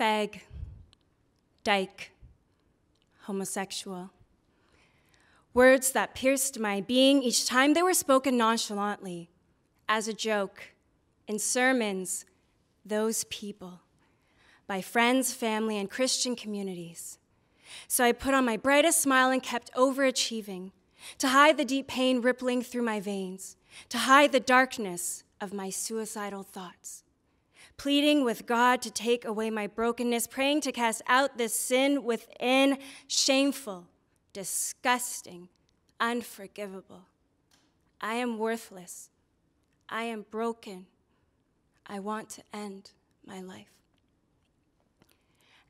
fag, dyke, homosexual. Words that pierced my being each time they were spoken nonchalantly, as a joke, in sermons, those people, by friends, family, and Christian communities. So I put on my brightest smile and kept overachieving, to hide the deep pain rippling through my veins, to hide the darkness of my suicidal thoughts, pleading with God to take away my brokenness, praying to cast out this sin within, shameful, disgusting, unforgivable. I am worthless. I am broken. I want to end my life.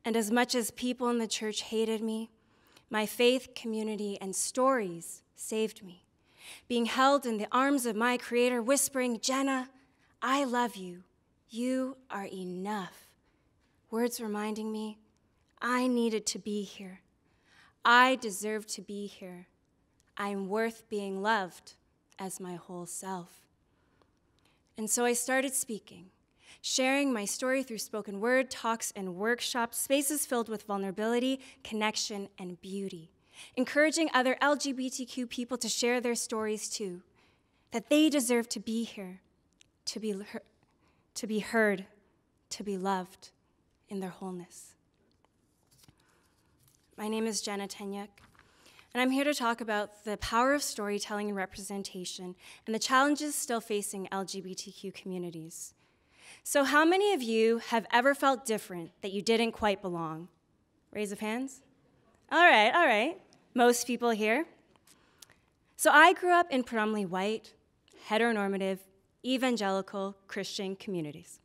And as much as people in the church hated me, my faith, community, and stories saved me. Being held in the arms of my Creator, whispering, "Jenna, I love you. You are enough." Words reminding me I needed to be here. I deserve to be here. I'm worth being loved as my whole self. And so I started speaking, sharing my story through spoken word, talks, and workshops, spaces filled with vulnerability, connection, and beauty, encouraging other LGBTQ people to share their stories too, that they deserve to be here, to be heard, to be loved in their wholeness. My name is Jenna Tenn-Yuk, and I'm here to talk about the power of storytelling and representation and the challenges still facing LGBTQ communities. So how many of you have ever felt different, that you didn't quite belong? Raise of hands. All right. Most people here. So I grew up in predominantly white, heteronormative, evangelical Christian communities.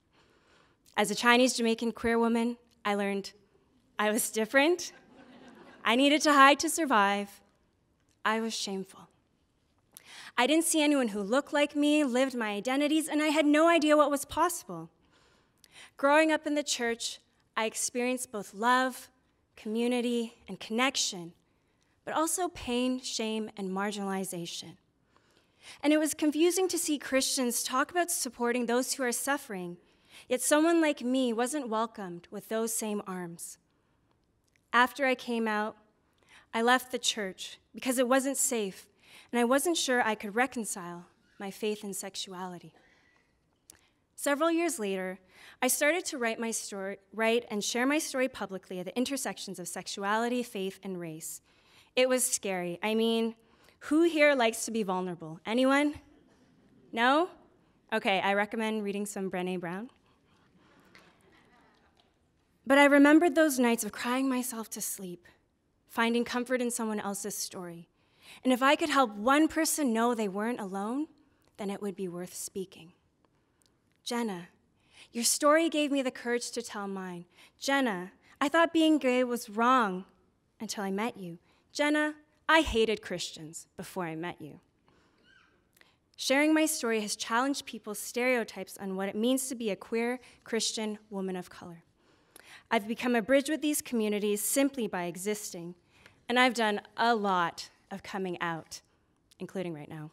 As a Chinese Jamaican queer woman, I learned I was different. I needed to hide to survive. I was shameful. I didn't see anyone who looked like me, lived my identities, and I had no idea what was possible. Growing up in the church, I experienced both love, community, and connection, but also pain, shame, and marginalization. And it was confusing to see Christians talk about supporting those who are suffering, yet someone like me wasn't welcomed with those same arms. After I came out, I left the church because it wasn't safe, and I wasn't sure I could reconcile my faith and sexuality. Several years later, I started to write and share my story publicly at the intersections of sexuality, faith, and race. It was scary. I mean, who here likes to be vulnerable? Anyone? No? Okay, I recommend reading some Brené Brown. But I remembered those nights of crying myself to sleep, finding comfort in someone else's story. And if I could help one person know they weren't alone, then it would be worth speaking. Jenna, your story gave me the courage to tell mine. Jenna, I thought being gay was wrong until I met you. Jenna, I hated Christians before I met you. Sharing my story has challenged people's stereotypes on what it means to be a queer Christian woman of color. I've become a bridge with these communities simply by existing, and I've done a lot of coming out, including right now.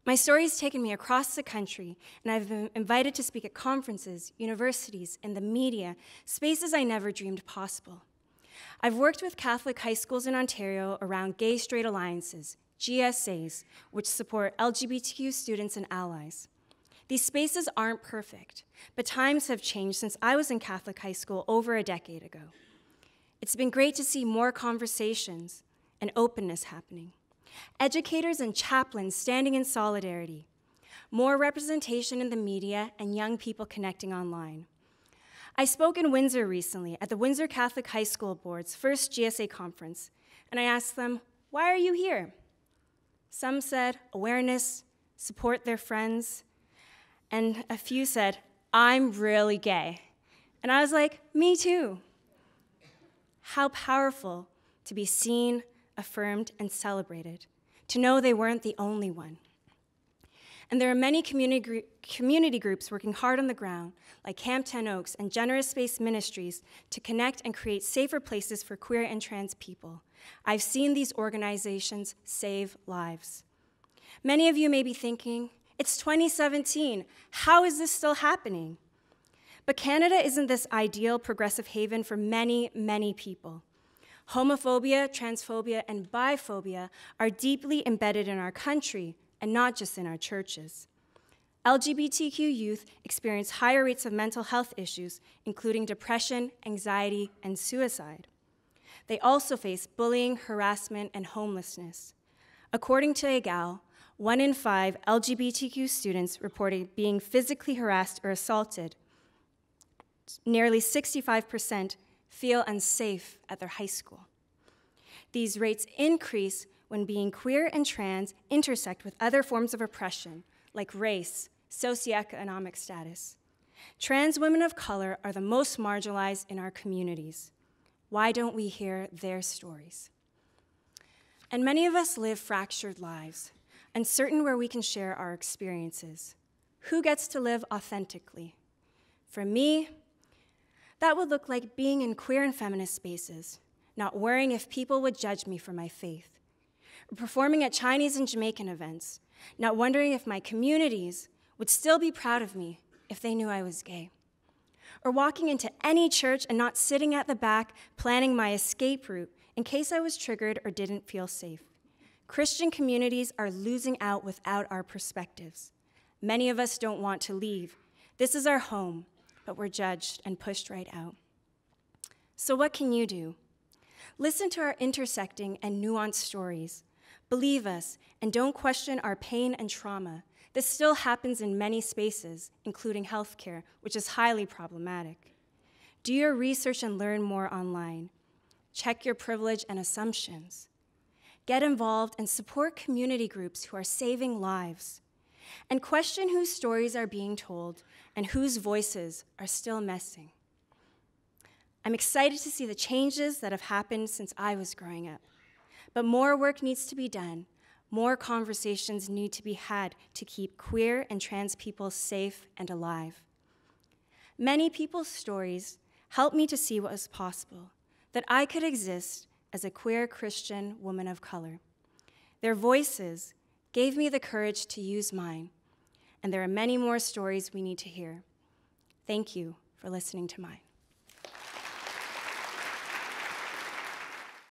My story has taken me across the country, and I've been invited to speak at conferences, universities, and the media, spaces I never dreamed possible. I've worked with Catholic high schools in Ontario around gay-straight alliances, GSAs, which support LGBTQ students and allies. These spaces aren't perfect, but times have changed since I was in Catholic high school over a decade ago. It's been great to see more conversations and openness happening. Educators and chaplains standing in solidarity, more representation in the media, and young people connecting online. I spoke in Windsor recently at the Windsor Catholic High School Board's first GSA conference, and I asked them, "Why are you here?" Some said awareness, support their friends, and a few said, "I'm really gay." And I was like, me too. How powerful to be seen, affirmed, and celebrated, to know they weren't the only one. And there are many community groups working hard on the ground, like Camp 10 Oaks and Generous Space Ministries, to connect and create safer places for queer and trans people. I've seen these organizations save lives. Many of you may be thinking, it's 2017, how is this still happening? But Canada isn't this ideal progressive haven for many, many people. Homophobia, transphobia, and biphobia are deeply embedded in our country, and not just in our churches. LGBTQ youth experience higher rates of mental health issues, including depression, anxiety, and suicide. They also face bullying, harassment, and homelessness. According to EGAL, 1 in 5 LGBTQ students reported being physically harassed or assaulted. Nearly 65% feel unsafe at their high school. These rates increase when being queer and trans intersect with other forms of oppression, like race, socioeconomic status. Trans women of color are the most marginalized in our communities. Why don't we hear their stories? And many of us live fractured lives, uncertain where we can share our experiences. Who gets to live authentically? For me, that would look like being in queer and feminist spaces, not worrying if people would judge me for my faith, or performing at Chinese and Jamaican events, not wondering if my communities would still be proud of me if they knew I was gay, or walking into any church and not sitting at the back planning my escape route in case I was triggered or didn't feel safe. Christian communities are losing out without our perspectives. Many of us don't want to leave. This is our home, but we're judged and pushed right out. So what can you do? Listen to our intersecting and nuanced stories. Believe us, and don't question our pain and trauma. This still happens in many spaces, including healthcare, which is highly problematic. Do your research and learn more online. Check your privilege and assumptions. Get involved and support community groups who are saving lives. And question whose stories are being told and whose voices are still missing. I'm excited to see the changes that have happened since I was growing up. But more work needs to be done. More conversations need to be had to keep queer and trans people safe and alive. Many people's stories helped me to see what was possible, that I could exist as a queer Christian woman of color. Their voices gave me the courage to use mine, and there are many more stories we need to hear. Thank you for listening to mine.